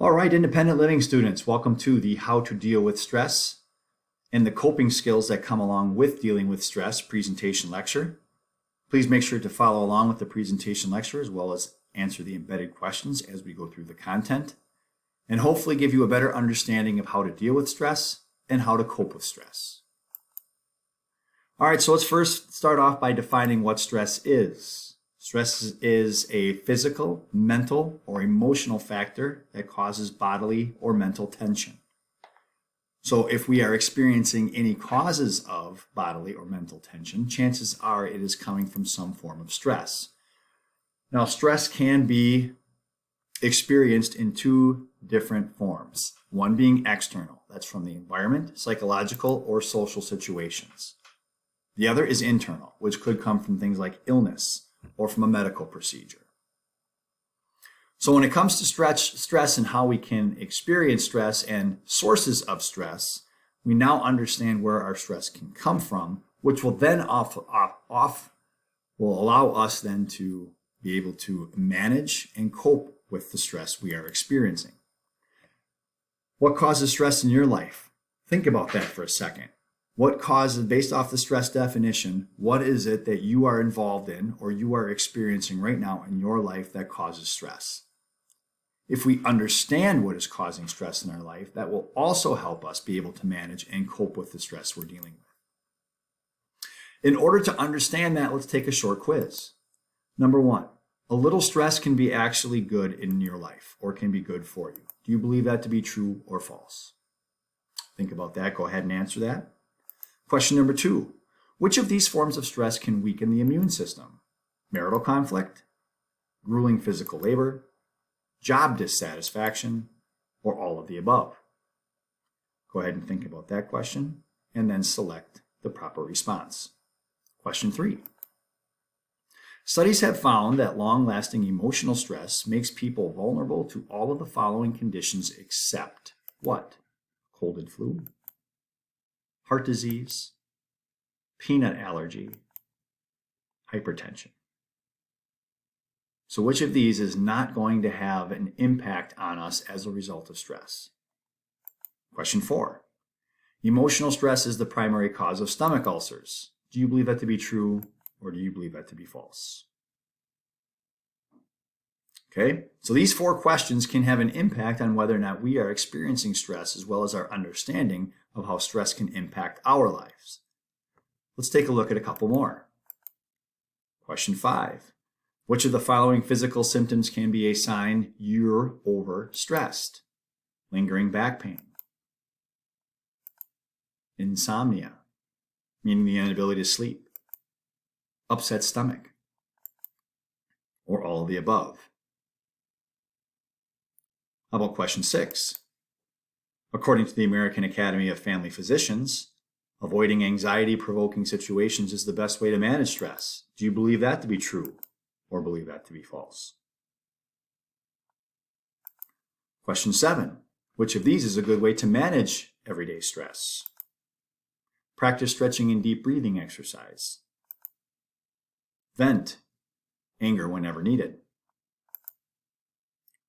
All right, independent living students, welcome to the How to Deal with Stress and the Coping Skills that come along with dealing with stress presentation lecture. Please make sure to follow along with the presentation lecture as well as answer the embedded questions as we go through the content, and hopefully give you a better understanding of how to deal with stress and how to cope with stress. All right, so let's first start off by defining what stress is. Stress is a physical, mental, or emotional factor that causes bodily or mental tension. So if we are experiencing any causes of bodily or mental tension, chances are it is coming from some form of stress. Now, stress can be experienced in two different forms. One being external, that's from the environment, psychological, or social situations. The other is internal, which could come from things like illness or from a medical procedure. So when it comes to stress and how we can experience stress and sources of stress, we now understand where our stress can come from, which will then will allow us then to be able to manage and cope with the stress we are experiencing. What causes stress in your life? Think about that for a second. What causes, based off the stress definition, what is it that you are involved in or you are experiencing right now in your life that causes stress? If we understand what is causing stress in our life, that will also help us be able to manage and cope with the stress we're dealing with. In order to understand that, let's take a short quiz. Number one, a little stress can be actually good in your life or can be good for you. Do you believe that to be true or false? Think about that. Go ahead and answer that. Question number two, which of these forms of stress can weaken the immune system? Marital conflict, grueling physical labor, job dissatisfaction, or all of the above? Go ahead and think about that question and then select the proper response. Question three. Studies have found that long-lasting emotional stress makes people vulnerable to all of the following conditions except what? Cold and flu, heart disease, peanut allergy, hypertension. So which of these is not going to have an impact on us as a result of stress? Question four. Emotional stress is the primary cause of stomach ulcers. Do you believe that to be true or do you believe that to be false? Okay, so these four questions can have an impact on whether or not we are experiencing stress as well as our understanding of how stress can impact our lives. Let's take a look at a couple more. Question five. Which of the following physical symptoms can be a sign you're overstressed? Lingering back pain, insomnia, meaning the inability to sleep, upset stomach, or all of the above? How about question six? According to the American Academy of Family Physicians, avoiding anxiety-provoking situations is the best way to manage stress. Do you believe that to be true or believe that to be false? Question seven. Which of these is a good way to manage everyday stress? Practice stretching and deep breathing exercise. Vent anger whenever needed.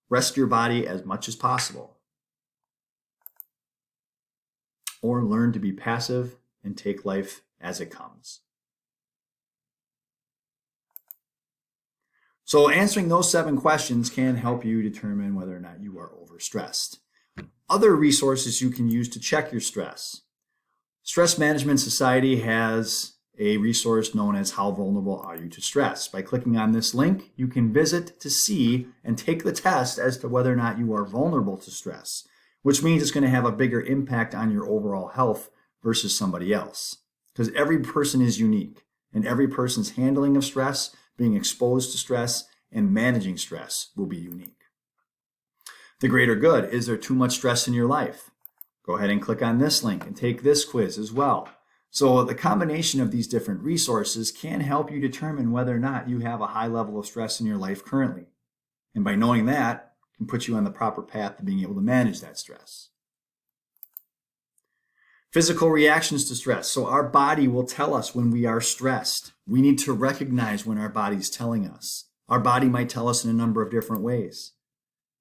Rest your body as much as possible. Or learn to be passive and take life as it comes. So answering those 7 questions can help you determine whether or not you are overstressed. Other resources you can use to check your stress. Stress Management Society has a resource known as How Vulnerable Are You to Stress? By clicking on this link, you can visit to see and take the test as to whether or not you are vulnerable to stress, which means it's going to have a bigger impact on your overall health versus somebody else. Because every person is unique, and every person's handling of stress, being exposed to stress, and managing stress will be unique. The greater good, is there too much stress in your life? Go ahead and click on this link and take this quiz as well. So the combination of these different resources can help you determine whether or not you have a high level of stress in your life currently. And by knowing that, can put you on the proper path to being able to manage that stress. Physical reactions to stress. So our body will tell us when we are stressed. We need to recognize when our body's telling us. Our body might tell us in a number of different ways.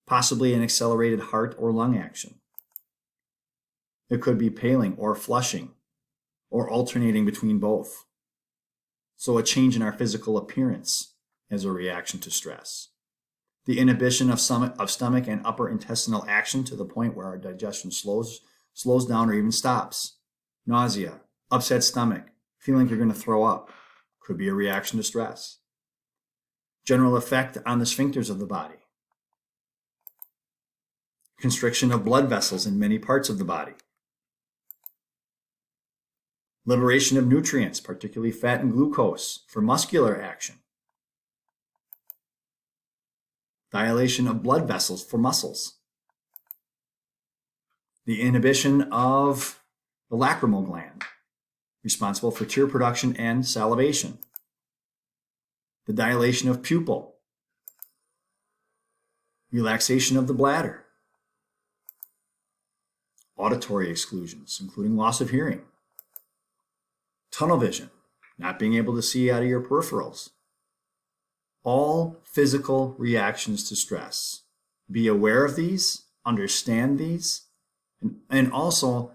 possibly an accelerated heart or lung action. It could be paling or flushing or alternating between both. So a change in our physical appearance as a reaction to stress. The inhibition of stomach and upper intestinal action to the point where our digestion slows down or even stops. Nausea, upset stomach, feeling like you're going to throw up, could be a reaction to stress. General effect on the sphincters of the body. Constriction of blood vessels in many parts of the body. Liberation of nutrients, particularly fat and glucose, for muscular action. Dilation of blood vessels for muscles. The inhibition of the lacrimal gland, responsible for tear production and salivation. The dilation of pupil. Relaxation of the bladder. Auditory exclusions, including loss of hearing. Tunnel vision, not being able to see out of your peripherals. All physical reactions to stress. Be aware of these, understand these, and also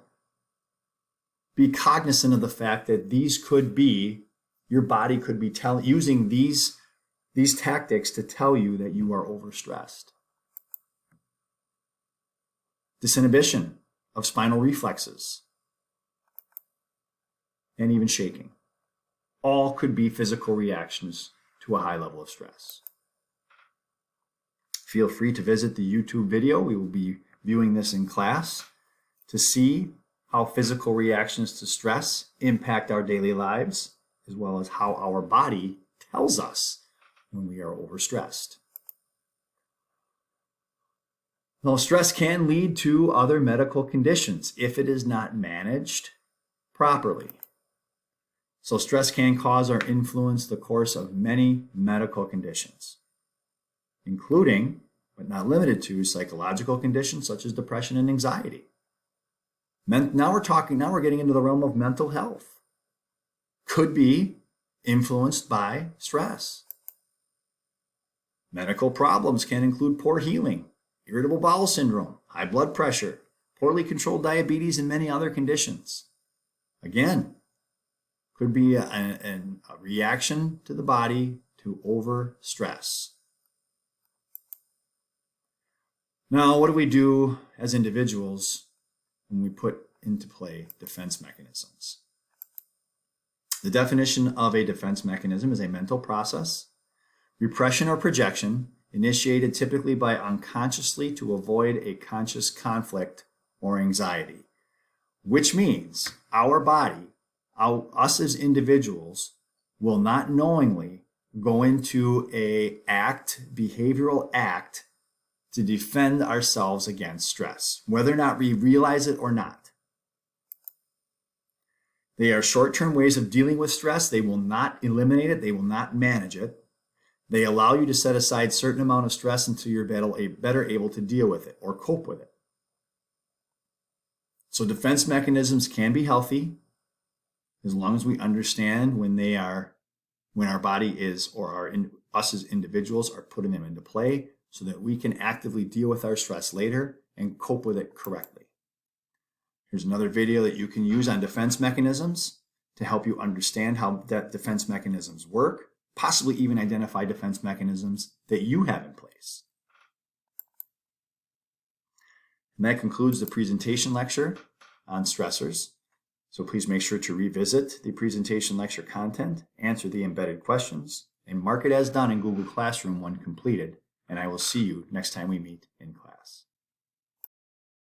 be cognizant of the fact that these could be, your body could be using these tactics to tell you that you are overstressed. Disinhibition of spinal reflexes, and even shaking. All could be physical reactions to a high level of stress. Feel free to visit the YouTube video. We will be viewing this in class to see how physical reactions to stress impact our daily lives, as well as how our body tells us when we are overstressed. Now, stress can lead to other medical conditions if it is not managed properly. So stress can cause or influence the course of many medical conditions, including, but not limited to, psychological conditions such as depression and anxiety. Now we're getting into the realm of mental health. Could be influenced by stress. Medical problems can include poor healing, irritable bowel syndrome, high blood pressure, poorly controlled diabetes, and many other conditions. Again, could be a reaction to the body to overstress. Now, what do we do as individuals when we put into play defense mechanisms? The definition of a defense mechanism is a mental process, repression or projection, initiated typically by unconsciously to avoid a conscious conflict or anxiety, which means our body, us as individuals, will not knowingly go into a behavioral act to defend ourselves against stress, whether or not we realize it or not. They are short-term ways of dealing with stress. They will not eliminate it. They will not manage it. They allow you to set aside a certain amount of stress until you're better able to deal with it or cope with it. So defense mechanisms can be healthy as long as we understand when our body is, or us as individuals are putting them into play, so that we can actively deal with our stress later and cope with it correctly. Here's another video that you can use on defense mechanisms to help you understand how that defense mechanisms work, possibly even identify defense mechanisms that you have in place. And that concludes the presentation lecture on stressors. So please make sure to revisit the presentation lecture content, answer the embedded questions, and mark it as done in Google Classroom when completed. And I will see you next time we meet in class.